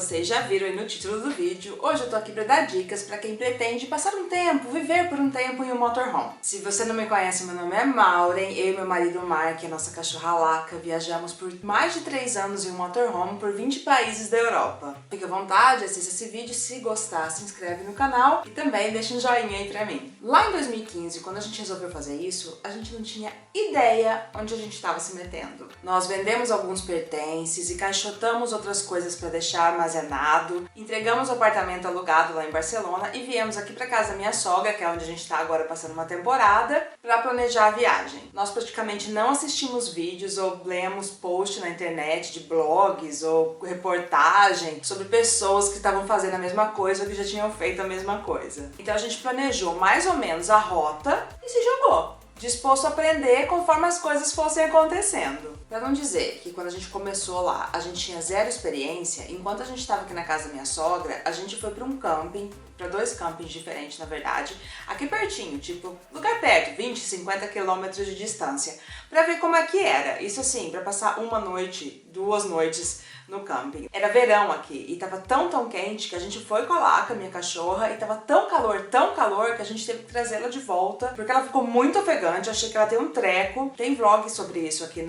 vocês já viram aí no título do vídeo, hoje eu tô aqui pra dar dicas pra quem pretende passar um tempo, viver por um tempo em um motorhome. Se você não me conhece, meu nome é Maureen, eu e meu marido Mark, a nossa cachorra Laca, viajamos por mais de 3 anos em um motorhome por 20 países da Europa. Fique à vontade, assista esse vídeo, se gostar, se inscreve no canal e também deixa um joinha aí pra mim. Lá em 2015, quando a gente resolveu fazer isso, a gente não tinha ideia onde a gente estava se metendo. Nós vendemos alguns pertences e caixotamos outras coisas para deixar armazenado, entregamos o apartamento alugado lá em Barcelona e viemos aqui para casa da minha sogra, que é onde a gente está agora passando uma temporada, para planejar a viagem. Nós praticamente não assistimos vídeos ou lemos posts na internet de blogs ou reportagem sobre pessoas que estavam fazendo a mesma coisa ou que já tinham feito a mesma coisa. Então a gente planejou mais ou menos a rota e se jogou, disposto a aprender conforme as coisas fossem acontecendo. Pra não dizer que quando a gente começou lá, a gente tinha zero experiência, enquanto a gente estava aqui na casa da minha sogra, a gente foi pra um camping, pra 2 campings diferentes na verdade, aqui pertinho, tipo, lugar perto, 20, 50 quilômetros de distância, pra ver como é que era. Isso assim, pra passar uma noite, 2 noites no camping. Era verão aqui e tava tão quente que a gente foi com a Laca, minha cachorra, e tava tão calor que a gente teve que trazê-la de volta, porque ela ficou muito ofegante, eu achei que ela tem um treco. Tem vlog sobre isso aqui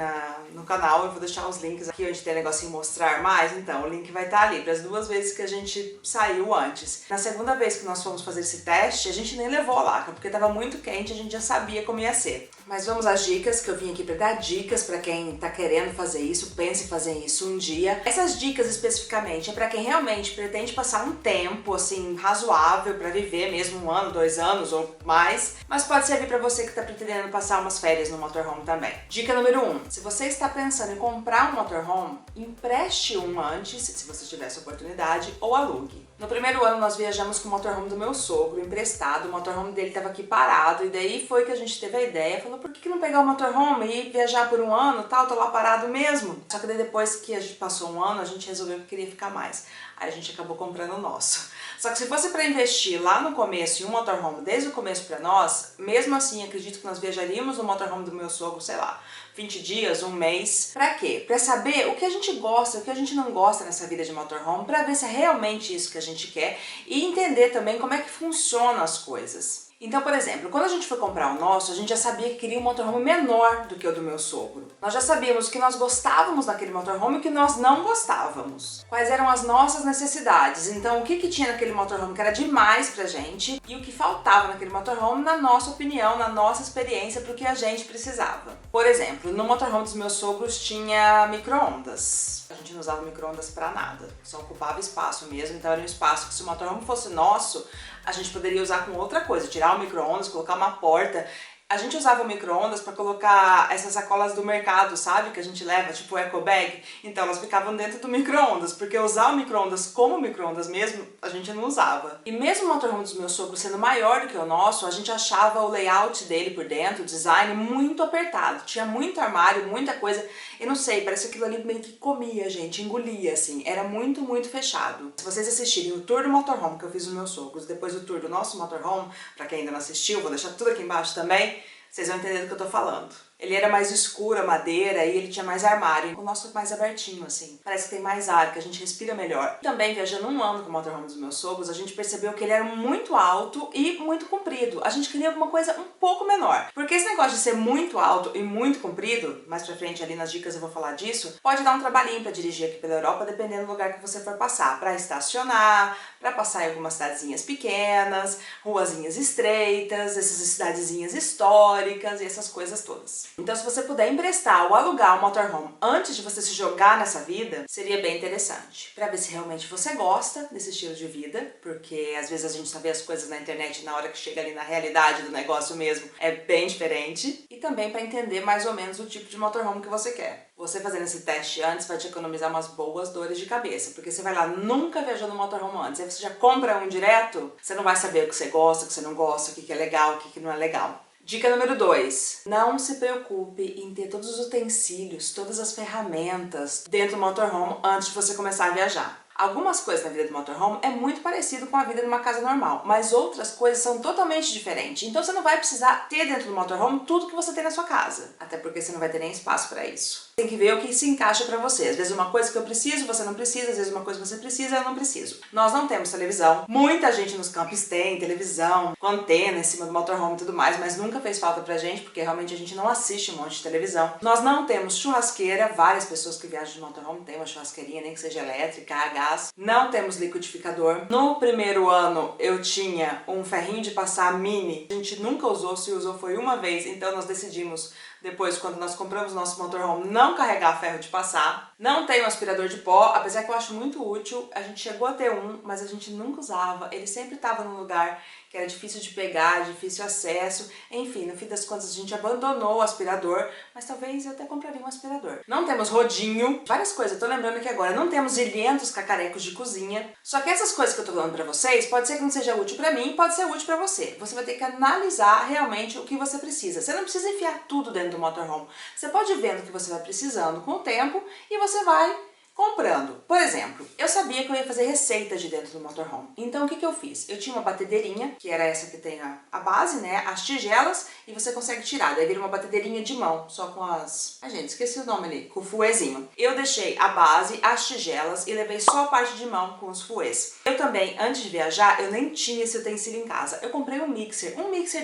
no canal, eu vou deixar os links aqui onde tem negocinho mostrar mais, então o link vai estar ali para as 2 vezes que a gente saiu antes. Na segunda vez que nós fomos fazer esse teste, a gente nem levou a Laca, porque tava muito quente, a gente já sabia como ia ser. Mas vamos às dicas, que eu vim aqui para dar dicas para quem tá querendo fazer isso, pense em fazer isso um dia. Essas dicas especificamente é para quem realmente pretende passar um tempo assim razoável para viver, mesmo 1 ano, 2 anos ou mais, mas pode servir para você que tá pretendendo passar umas férias no motorhome também. Dica número 1: se você está pensando em comprar um motorhome, empreste um antes, se você tiver essa oportunidade, ou alugue. No primeiro ano nós viajamos com o motorhome do meu sogro, emprestado, o motorhome dele estava aqui parado, e daí foi que a gente teve a ideia, falou, por que não pegar o motorhome e viajar por 1 ano, tal, tô lá parado mesmo? Só que daí depois que a gente passou 1 ano, a gente resolveu que queria ficar mais. Aí a gente acabou comprando o nosso. Só que se fosse para investir lá no começo em um motorhome desde o começo para nós, mesmo assim acredito que nós viajaríamos no motorhome do meu sogro, sei lá, 20 dias, 1 mês. Pra quê? Pra saber o que a gente gosta, o que a gente não gosta nessa vida de motorhome, pra ver se é realmente isso que a gente quer e entender também como é que funcionam as coisas. Então, por exemplo, quando a gente foi comprar o nosso, a gente já sabia que queria um motorhome menor do que o do meu sogro. Nós já sabíamos o que nós gostávamos naquele motorhome e o que nós não gostávamos. Quais eram as nossas necessidades. Então, o que tinha naquele motorhome que era demais pra gente e o que faltava naquele motorhome, na nossa opinião, na nossa experiência, pro que a gente precisava. Por exemplo, no motorhome dos meus sogros tinha micro-ondas. A gente não usava micro-ondas pra nada, só ocupava espaço mesmo, então era um espaço que se o motorhome fosse nosso, a gente poderia usar com outra coisa, tirar o micro-ondas, colocar uma porta. A gente usava o micro-ondas para colocar essas sacolas do mercado, sabe? Que a gente leva, tipo eco bag. Então elas ficavam dentro do micro-ondas, porque usar o micro-ondas como micro-ondas mesmo, a gente não usava. E mesmo o motorhome dos meus sogros sendo maior do que o nosso, a gente achava o layout dele por dentro, o design, muito apertado. Tinha muito armário, muita coisa. Eu não sei, parece que aquilo ali meio que comia, gente, engolia, assim. Era muito fechado. Se vocês assistirem o tour do motorhome que eu fiz nos meus sogros, depois do tour do nosso motorhome, pra quem ainda não assistiu, vou deixar tudo aqui embaixo também, vocês vão entender do que eu tô falando. Ele era mais escuro, a madeira, e ele tinha mais armário. O nosso é mais abertinho, assim. Parece que tem mais ar, que a gente respira melhor. Também, viajando 1 ano com o motorhome dos meus sogros, a gente percebeu que ele era muito alto e muito comprido. A gente queria alguma coisa um pouco menor. Porque esse negócio de ser muito alto e muito comprido, mais pra frente ali nas dicas eu vou falar disso, pode dar um trabalhinho pra dirigir aqui pela Europa, dependendo do lugar que você for passar. Pra estacionar, pra passar em algumas cidadezinhas pequenas, ruazinhas estreitas, essas cidadezinhas históricas e essas coisas todas. Então, se você puder emprestar ou alugar um motorhome antes de você se jogar nessa vida, seria bem interessante. Pra ver se realmente você gosta desse estilo de vida, porque às vezes a gente só vê as coisas na internet e na hora que chega ali na realidade do negócio mesmo é bem diferente. E também pra entender mais ou menos o tipo de motorhome que você quer. Você fazendo esse teste antes vai te economizar umas boas dores de cabeça, porque você vai lá, nunca viajou no motorhome antes, aí você já compra um direto, você não vai saber o que você gosta, o que você não gosta, o que é legal, o que não é legal. Dica número 2. Não se preocupe em ter todos os utensílios, todas as ferramentas dentro do motorhome antes de você começar a viajar. Algumas coisas na vida do motorhome é muito parecido com a vida numa casa normal, mas outras coisas são totalmente diferentes. Então você não vai precisar ter dentro do motorhome tudo que você tem na sua casa, até porque você não vai ter nem espaço para isso. Tem que ver o que se encaixa para você. Às vezes uma coisa que eu preciso, você não precisa, às vezes uma coisa que você precisa, eu não preciso. Nós não temos televisão. Muita gente nos campos tem televisão, com antena em cima do motorhome e tudo mais, mas nunca fez falta pra gente, porque realmente a gente não assiste um monte de televisão. Nós não temos churrasqueira, várias pessoas que viajam de motorhome têm uma churrasqueirinha, nem que seja elétrica, a gás. Não temos liquidificador. No primeiro ano eu tinha um ferrinho de passar mini, a gente nunca usou, se usou foi uma vez, então nós decidimos depois, quando nós compramos nosso motorhome, não carregar ferro de passar. Não tem um aspirador de pó, apesar que eu acho muito útil. A gente chegou a ter um, mas a gente nunca usava. Ele sempre estava num lugar que era difícil de pegar, difícil acesso. Enfim, no fim das contas a gente abandonou o aspirador, mas talvez eu até compraria um aspirador. Não temos rodinho, várias coisas, eu tô lembrando aqui agora. Não temos ilhentos cacarecos de cozinha. Só que essas coisas que eu tô falando pra vocês, pode ser que não seja útil pra mim, pode ser útil pra você. Você vai ter que analisar realmente o que você precisa. Você não precisa enfiar tudo dentro do motorhome. Você pode ir vendo o que você vai precisando com o tempo e você vai comprando. Por exemplo, eu sabia que eu ia fazer receitas de dentro do motorhome. Então o que eu fiz? Eu tinha uma batedeirinha, que era essa que tem a base, né? As tigelas, e você consegue tirar. Daí vira uma batedeirinha de mão, só com as... Ai, gente, esqueci o nome ali. Com o fouetzinho. Eu deixei a base, as tigelas, e levei só a parte de mão com os fouets. Eu também, antes de viajar, eu nem tinha esse utensílio em casa. Eu comprei um mixer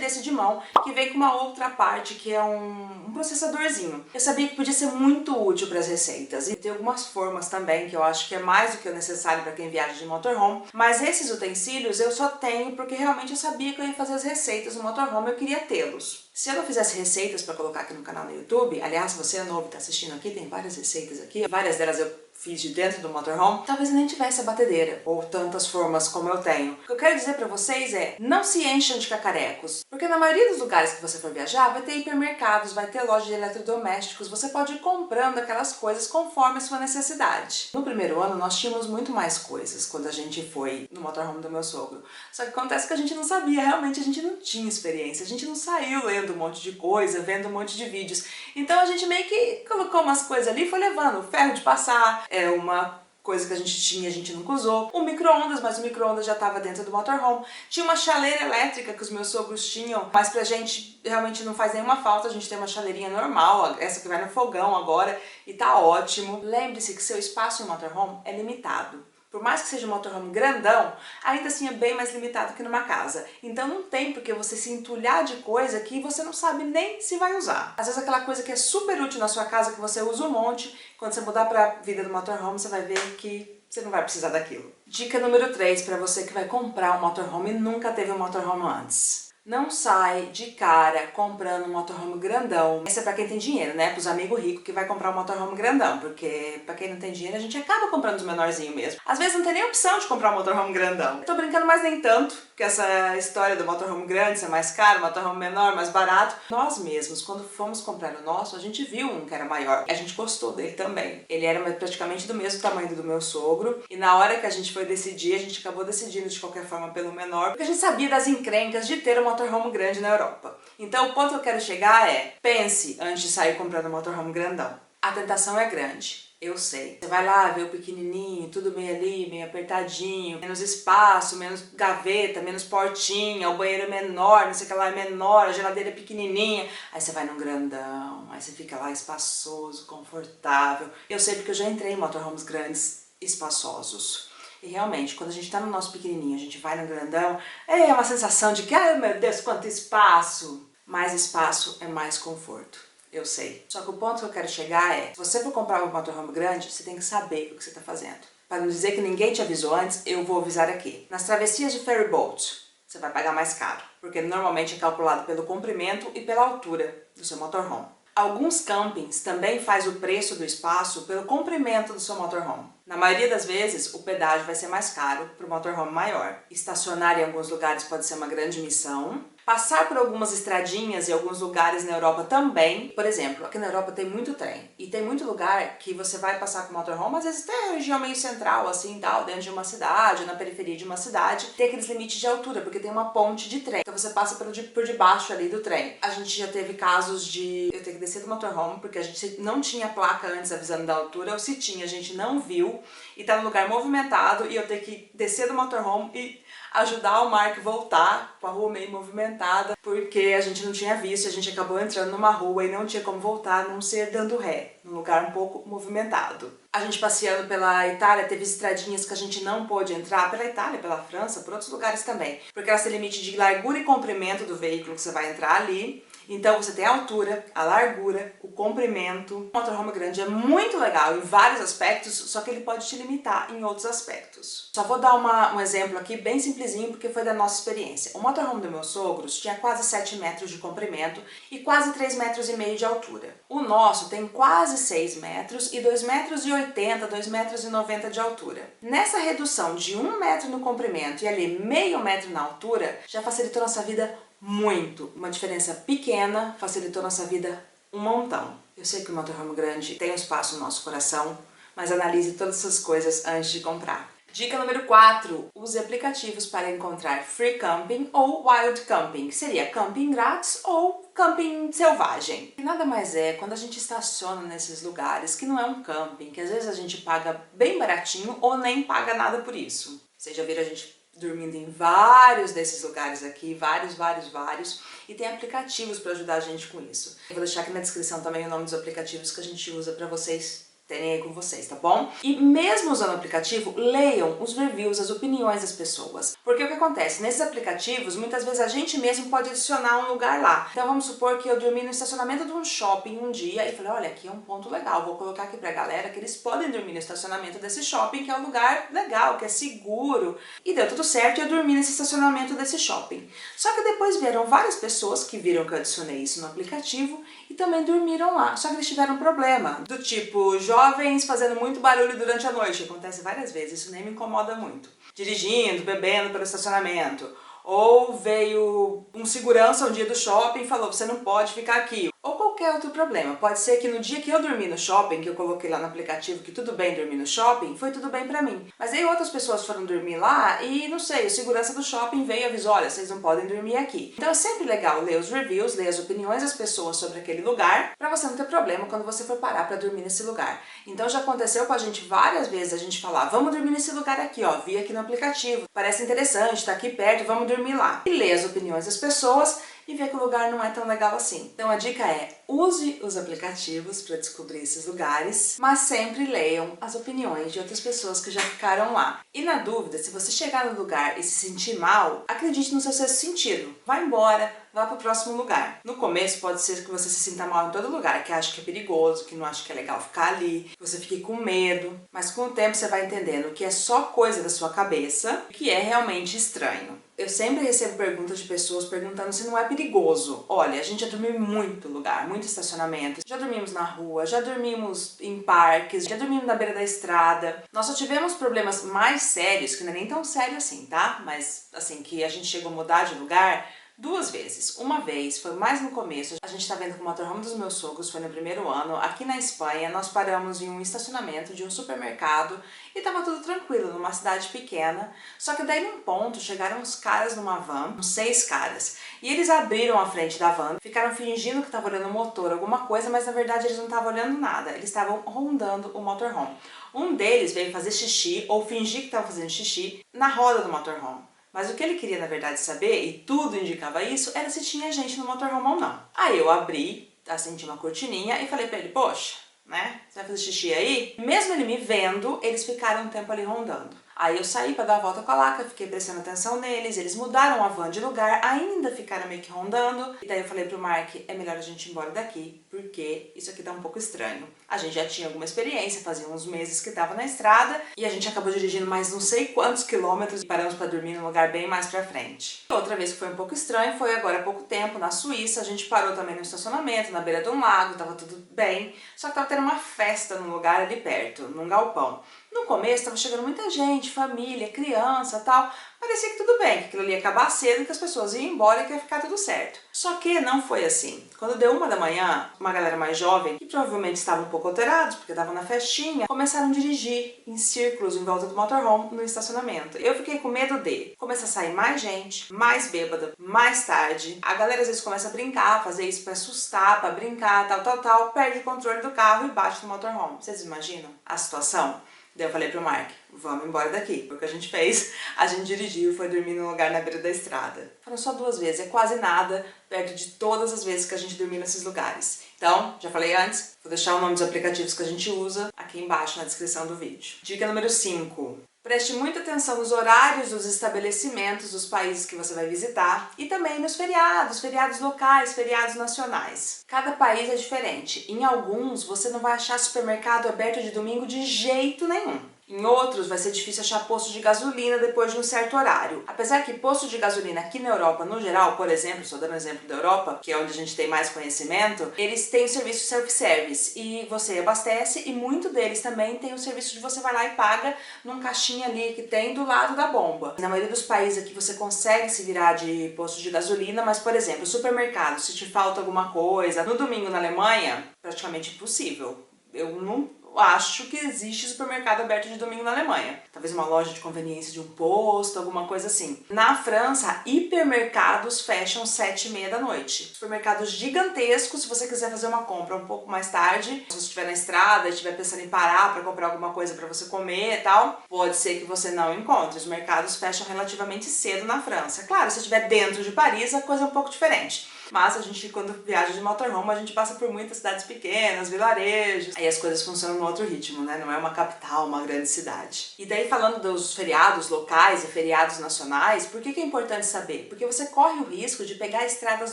desse de mão, que veio com uma outra parte, que é um processadorzinho. Eu sabia que podia ser muito útil para as receitas. E tem algumas formas também, que eu acho que é mais do que o necessário para quem viaja de motorhome, mas esses utensílios eu só tenho porque realmente eu sabia que eu ia fazer as receitas no motorhome, eu queria tê-los. Se eu não fizesse receitas para colocar aqui no canal no YouTube, aliás, se você é novo e está assistindo aqui, tem várias receitas aqui, várias delas eu fiz de dentro do motorhome, talvez eu nem tivesse a batedeira, ou tantas formas como eu tenho. O que eu quero dizer pra vocês é, não se encham de cacarecos, porque na maioria dos lugares que você for viajar, vai ter hipermercados, vai ter loja de eletrodomésticos, você pode ir comprando aquelas coisas conforme a sua necessidade. No primeiro ano, nós tínhamos muito mais coisas quando a gente foi no motorhome do meu sogro. Só que acontece que a gente não sabia, realmente a gente não tinha experiência, a gente não saiu lendo um monte de coisa, vendo um monte de vídeos. Então a gente meio que colocou umas coisas ali e foi levando, ferro de passar, é uma coisa que a gente tinha, a gente nunca usou. O micro-ondas, mas o micro-ondas já estava dentro do motorhome. Tinha uma chaleira elétrica que os meus sogros tinham, mas pra gente realmente não faz nenhuma falta, a gente tem uma chaleirinha normal, essa que vai no fogão agora, e tá ótimo. Lembre-se que seu espaço no motorhome é limitado. Por mais que seja um motorhome grandão, ainda assim é bem mais limitado que numa casa. Então não tem porque você se entulhar de coisa que você não sabe nem se vai usar. Às vezes aquela coisa que é super útil na sua casa, que você usa um monte, quando você mudar pra vida do motorhome, você vai ver que você não vai precisar daquilo. Dica número 3 para você que vai comprar um motorhome e nunca teve um motorhome antes. Não sai de cara comprando um motorhome grandão. Isso é pra quem tem dinheiro, né? Pros amigos ricos que vai comprar um motorhome grandão. Porque pra quem não tem dinheiro, a gente acaba comprando os menorzinhos mesmo. Às vezes não tem nem opção de comprar um motorhome grandão. Eu tô brincando, mas nem tanto. Porque essa história do motorhome grande ser mais caro, motorhome menor, mais barato. Nós mesmos, quando fomos comprar o nosso, a gente viu um que era maior. A gente gostou dele também. Ele era praticamente do mesmo tamanho do meu sogro. E na hora que a gente foi decidir, a gente acabou decidindo de qualquer forma pelo menor. Porque a gente sabia das encrencas de ter um motorhome grande na Europa. Então o ponto que eu quero chegar é, pense antes de sair comprando um motorhome grandão. A tentação é grande. Eu sei. Você vai lá ver o pequenininho, tudo meio ali, meio apertadinho, menos espaço, menos gaveta, menos portinha, o banheiro é menor, não sei o que lá é menor, a geladeira é pequenininha. Aí você vai num grandão, aí você fica lá espaçoso, confortável. Eu sei porque eu já entrei em motorhomes grandes, espaçosos. E realmente, quando a gente tá no nosso pequenininho, a gente vai no grandão, é uma sensação de que, ai meu Deus, quanto espaço! Mais espaço é mais conforto. Eu sei. Só que o ponto que eu quero chegar é, se você for comprar um motorhome grande, você tem que saber o que você está fazendo. Para não dizer que ninguém te avisou antes, eu vou avisar aqui. Nas travessias de ferry boat, você vai pagar mais caro, porque normalmente é calculado pelo comprimento e pela altura do seu motorhome. Alguns campings também faz o preço do espaço pelo comprimento do seu motorhome. Na maioria das vezes, o pedágio vai ser mais caro para o motorhome maior. Estacionar em alguns lugares pode ser uma grande missão, passar por algumas estradinhas e alguns lugares na Europa também. Por exemplo, aqui na Europa tem muito trem e tem muito lugar que você vai passar com motorhome, às vezes até região meio central, assim, tal, dentro de uma cidade, na periferia de uma cidade, tem aqueles limites de altura, porque tem uma ponte de trem, então você passa por debaixo ali do trem. A gente já teve casos de eu ter que descer do motorhome, porque a gente não tinha placa antes avisando da altura, ou se tinha, a gente não viu, e tá num lugar movimentado, e eu ter que descer do motorhome e ajudar o Mark voltar com a rua meio movimentada, porque a gente não tinha visto, a gente acabou entrando numa rua e não tinha como voltar, a não ser dando ré, num lugar um pouco movimentado. A gente passeando pela Itália, teve estradinhas que a gente não pôde entrar, pela Itália, pela França, por outros lugares também, porque elas têm limite de largura e comprimento do veículo que você vai entrar ali. Então você tem a altura, a largura, o comprimento. O motorhome grande é muito legal em vários aspectos, só que ele pode te limitar em outros aspectos. Só vou dar um exemplo aqui bem simplesinho, porque foi da nossa experiência. O motorhome do meus sogros tinha quase 7 metros de comprimento e quase 3,5 metros de altura. O nosso tem quase 6 metros e 2,80 metros, 2,90 metros de altura. Nessa redução de 1 metro no comprimento e ali meio metro na altura, já facilitou nossa vida muito. Uma diferença pequena facilitou nossa vida um montão. Eu sei que o motorhome grande tem um espaço no nosso coração, mas analise todas essas coisas antes de comprar. Dica número 4. Use aplicativos para encontrar free camping ou wild camping, que seria camping grátis ou camping selvagem. E nada mais é quando a gente estaciona nesses lugares que não é um camping, que às vezes a gente paga bem baratinho ou nem paga nada por isso. Vocês já viram a gente dormindo em vários desses lugares aqui, vários, e tem aplicativos para ajudar a gente com isso. Eu vou deixar aqui na descrição também o nome dos aplicativos que a gente usa para vocês terem aí com vocês, tá bom? E mesmo usando o aplicativo, leiam os reviews, as opiniões das pessoas. Porque o que acontece? Nesses aplicativos, muitas vezes a gente mesmo pode adicionar um lugar lá. Então vamos supor que eu dormi no estacionamento de um shopping um dia e falei, olha, aqui é um ponto legal, vou colocar aqui pra galera que eles podem dormir no estacionamento desse shopping, que é um lugar legal, que é seguro. E deu tudo certo e eu dormi nesse estacionamento desse shopping. Só que depois vieram várias pessoas que viram que eu adicionei isso no aplicativo e também dormiram lá. Só que eles tiveram um problema, do tipo, jovens fazendo muito barulho durante a noite, acontece várias vezes, isso nem me incomoda muito. Dirigindo, bebendo pelo estacionamento. Ou veio um segurança um dia do shopping e falou, você não pode ficar aqui. Ou qualquer outro problema. Pode ser que no dia que eu dormi no shopping, que eu coloquei lá no aplicativo que tudo bem dormir no shopping, foi tudo bem pra mim. Mas aí outras pessoas foram dormir lá e, não sei, o segurança do shopping veio e avisou, olha, vocês não podem dormir aqui. Então é sempre legal ler os reviews, ler as opiniões das pessoas sobre aquele lugar, pra você não ter problema quando você for parar pra dormir nesse lugar. Então já aconteceu com a gente várias vezes, a gente falar, vamos dormir nesse lugar aqui, ó, vi aqui no aplicativo, parece interessante, tá aqui perto, vamos dormir lá. E ler as opiniões das pessoas e ver que o lugar não é tão legal assim. Então a dica é, use os aplicativos para descobrir esses lugares, mas sempre leiam as opiniões de outras pessoas que já ficaram lá. E na dúvida, se você chegar no lugar e se sentir mal, acredite no seu sexto sentido. Vá embora, vá para o próximo lugar. No começo pode ser que você se sinta mal em todo lugar, que acha que é perigoso, que não acha que é legal ficar ali, que você fique com medo, mas com o tempo você vai entendendo que é só coisa da sua cabeça, que é realmente estranho. Eu sempre recebo perguntas de pessoas perguntando se não é perigoso. Olha, a gente já dormiu em muito lugar, muito estacionamento. Já dormimos na rua, já dormimos em parques, já dormimos na beira da estrada. Nós só tivemos problemas mais sérios, que não é nem tão sério assim, tá? Mas, assim, que a gente chegou a mudar de lugar 2 vezes. Uma vez, foi mais no começo, a gente tá vendo que o motorhome dos meus sogros foi no primeiro ano. Aqui na Espanha, nós paramos em um estacionamento de um supermercado e tava tudo tranquilo, numa cidade pequena. Só que daí num ponto, chegaram uns caras numa van, uns 6 caras, e eles abriram a frente da van, ficaram fingindo que estavam olhando o motor, alguma coisa, mas na verdade eles não estavam olhando nada, eles estavam rondando o motorhome. Um deles veio fazer xixi, ou fingir que estava fazendo xixi, na roda do motorhome. Mas o que ele queria, na verdade, saber, e tudo indicava isso, era se tinha gente no motorhome ou não. Aí eu abri, assim, tinha uma cortininha, e falei pra ele, poxa, né, você vai fazer xixi aí? Mesmo ele me vendo, eles ficaram um tempo ali rondando. Aí eu saí pra dar a volta com a Laca, fiquei prestando atenção neles, eles mudaram a van de lugar, ainda ficaram meio que rondando. E daí eu falei pro Mark, é melhor a gente ir embora daqui, porque isso aqui tá um pouco estranho. A gente já tinha alguma experiência, fazia uns meses que tava na estrada, e a gente acabou dirigindo mais não sei quantos quilômetros e paramos pra dormir num lugar bem mais pra frente. Outra vez que foi um pouco estranho foi agora há pouco tempo, na Suíça, a gente parou também no estacionamento, na beira de um lago, tava tudo bem, só que tava tendo uma festa num lugar ali perto, num galpão. No começo estava chegando muita gente, família, criança, tal. Parecia que tudo bem, que aquilo ali ia acabar cedo, que as pessoas iam embora e que ia ficar tudo certo. Só que não foi assim. Quando deu 1 da manhã, uma galera mais jovem, que provavelmente estava um pouco alterados, porque estavam na festinha, começaram a dirigir em círculos em volta do motorhome no estacionamento. Eu fiquei com medo de começar a sair mais gente, mais bêbada, mais tarde. A galera às vezes começa a brincar, fazer isso pra assustar, pra brincar, tal, perde o controle do carro e bate no motorhome. Vocês imaginam a situação? Daí eu falei pro Mark, vamos embora daqui. Foi o que a gente fez, a gente dirigiu, foi dormir num lugar na beira da estrada. Foram só 2 vezes, é quase nada, perto de todas as vezes que a gente dormiu nesses lugares. Então, já falei antes, vou deixar o nome dos aplicativos que a gente usa aqui embaixo na descrição do vídeo. Dica número 5. Preste muita atenção nos horários dos estabelecimentos dos países que você vai visitar e também nos feriados, feriados locais, feriados nacionais. Cada país é diferente. Em alguns, você não vai achar supermercado aberto de domingo de jeito nenhum. Em outros, vai ser difícil achar posto de gasolina depois de um certo horário. Apesar que posto de gasolina aqui na Europa, no geral, por exemplo, estou dando exemplo da Europa, que é onde a gente tem mais conhecimento, eles têm o serviço self-service e você abastece e muito deles também tem o serviço de você vai lá e paga num caixinha ali que tem do lado da bomba. Na maioria dos países aqui você consegue se virar de posto de gasolina, mas, por exemplo, supermercado, se te falta alguma coisa, no domingo na Alemanha, praticamente impossível. Eu não acho que existe supermercado aberto de domingo na Alemanha. Talvez uma loja de conveniência de um posto, alguma coisa assim. Na França, hipermercados fecham 7h30 da noite. Supermercados gigantescos, se você quiser fazer uma compra um pouco mais tarde, se você estiver na estrada e estiver pensando em parar para comprar alguma coisa para você comer e tal, pode ser que você não encontre. Os mercados fecham relativamente cedo na França. Claro, se estiver dentro de Paris, a coisa é um pouco diferente. Mas a gente, quando viaja de motorhome, a gente passa por muitas cidades pequenas, vilarejos. Aí as coisas funcionam no outro ritmo, né? Não é uma capital, uma grande cidade. E daí, falando dos feriados locais e feriados nacionais, por que é importante saber? Porque você corre o risco de pegar estradas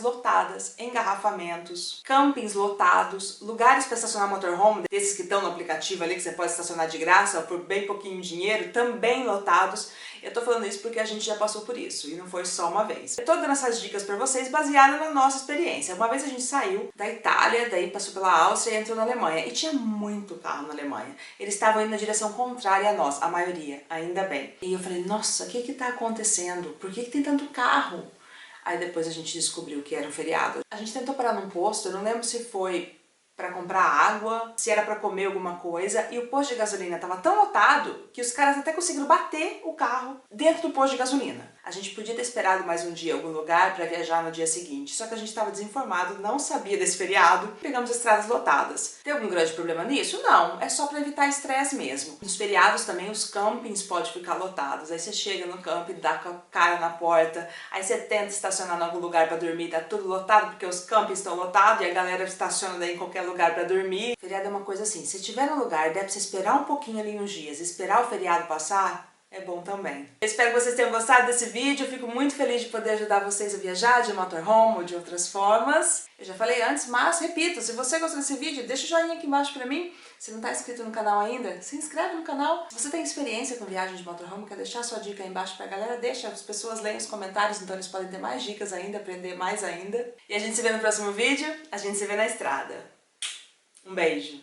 lotadas, engarrafamentos, campings lotados, lugares para estacionar motorhome, desses que estão no aplicativo ali, que você pode estacionar de graça por bem pouquinho dinheiro, também lotados. Eu tô falando isso porque a gente já passou por isso, e não foi só uma vez. Eu tô dando essas dicas pra vocês baseadas na nossa experiência. Uma vez a gente saiu da Itália, daí passou pela Áustria e entrou na Alemanha. E tinha muito carro na Alemanha. Eles estavam indo na direção contrária a nós, a maioria, ainda bem. E eu falei, nossa, o que tá acontecendo? Por que tem tanto carro? Aí depois a gente descobriu que era um feriado. A gente tentou parar num posto, eu não lembro se foi para comprar água, se era para comer alguma coisa, e o posto de gasolina estava tão lotado que os caras até conseguiram bater o carro dentro do posto de gasolina. A gente podia ter esperado mais um dia em algum lugar para viajar no dia seguinte, só que a gente estava desinformado, não sabia desse feriado, pegamos estradas lotadas. Tem algum grande problema nisso? Não, é só para evitar estresse mesmo. Nos feriados também os campings podem ficar lotados, aí você chega no camping, dá com a cara na porta, aí você tenta estacionar em algum lugar para dormir, tá tudo lotado porque os campings estão lotados e a galera estaciona daí em qualquer lugar para dormir. Feriado é uma coisa assim, se tiver no lugar, deve você esperar um pouquinho ali uns dias, esperar o feriado passar, é bom também. Eu espero que vocês tenham gostado desse vídeo, eu fico muito feliz de poder ajudar vocês a viajar de motorhome ou de outras formas. Eu já falei antes, mas repito, se você gostou desse vídeo, deixa o joinha aqui embaixo pra mim. Se não tá inscrito no canal ainda, se inscreve no canal. Se você tem experiência com viagem de motorhome, quer deixar sua dica aí embaixo pra galera, deixa, as pessoas leem os comentários, então eles podem ter mais dicas ainda, aprender mais ainda. E a gente se vê no próximo vídeo, a gente se vê na estrada. Um beijo!